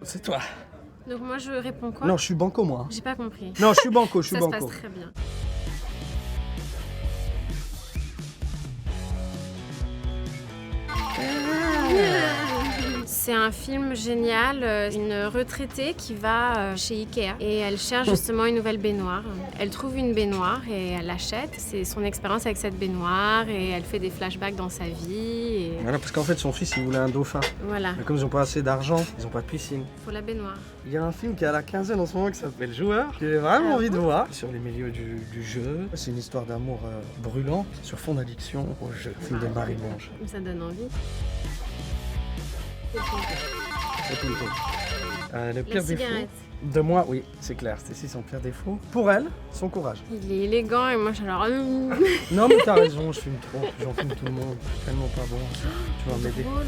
C'est toi. Donc moi je réponds quoi? Non, je suis banco moi. J'ai pas compris. Non, je suis banco, je suis Ça se banco. passe très bien. C'est un film génial, une retraitée qui va chez Ikea et elle cherche justement une nouvelle baignoire. Elle trouve une baignoire et elle l'achète. C'est son expérience avec cette baignoire et elle fait des flashbacks dans sa vie. Et... Voilà, parce qu'en fait, son fils, il voulait un dauphin. Voilà, Mais comme ils n'ont pas assez d'argent, ils n'ont pas de piscine. faut la baignoire. Il y a un film qui est à la quinzaine en ce moment qui s'appelle Joueur, que j'ai vraiment envie de voir. Sur les milieux du jeu. C'est une histoire d'amour brûlant sur fond d'addiction au jeu. Film de Marie Monge. Ça donne envie. C'est tout le tour. Le La pire défaut cigarette. de moi, oui, c'est clair, c'était son pire défaut. Pour elle, son courage. Il est élégant et moi je suis alors... Non mais t'as raison, je fume trop, j'en fume tout le monde, je suis tellement pas bon. Tu vas m'aider. drôle.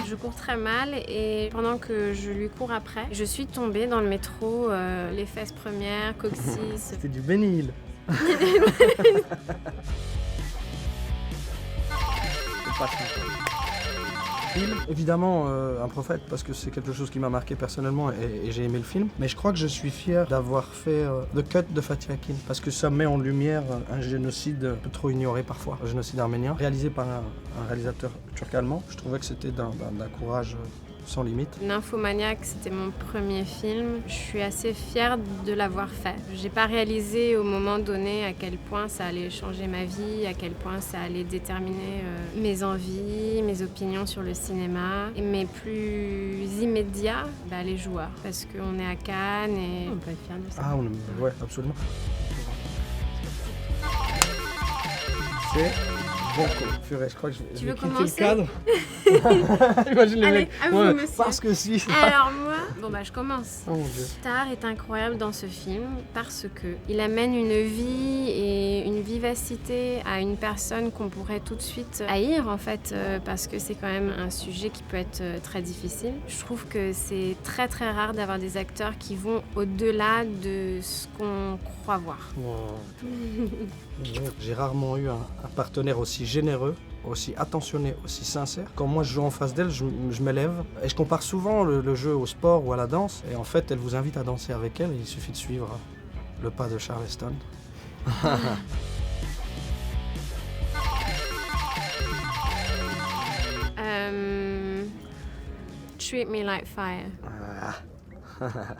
Je cours très mal et pendant que je lui cours après, je suis tombée dans le métro, les fesses premières, coccyx. C'était du bénil. C'est pas sympa. Film, évidemment un prophète parce que c'est quelque chose qui m'a marqué personnellement et j'ai aimé le film. Mais je crois que je suis fier d'avoir fait The Cut de Fatih Akin parce que ça met en lumière un génocide un peu trop ignoré parfois, un génocide arménien, réalisé par un réalisateur turc-allemand. Je trouvais que c'était d'un courage sans limite. Nymphomaniac, c'était mon premier film. Je suis assez fière de l'avoir fait. J'ai pas réalisé au moment donné à quel point ça allait changer ma vie, à quel point ça allait déterminer mes envies, mes opinions sur le cinéma. Et mes plus immédiats, les joueurs. Parce qu'on est à Cannes et on peut être fiers de ça. Ah, ouais, absolument. C'est Banco. Purée, je crois que je vais quitter le commencer cadre. Imagine le Allez, mec. à vous, Ouais, monsieur. parce que si. Alors moi, je commence. Oh mon Dieu. Star est incroyable dans ce film parce que il amène une vie et une vivacité à une personne qu'on pourrait tout de suite haïr en fait parce que c'est quand même un sujet qui peut être très difficile. Je trouve que c'est très très rare d'avoir des acteurs qui vont au-delà de ce qu'on croit voir. Wow. J'ai rarement eu un partenaire aussi généreux, aussi attentionné, aussi sincère. Quand moi je joue en face d'elle, je m'élève et je compare souvent le jeu au sport ou à la danse. Et en fait, elle vous invite à danser avec elle et il suffit de suivre le pas de Charleston. Treat Me Like Fire. Ah.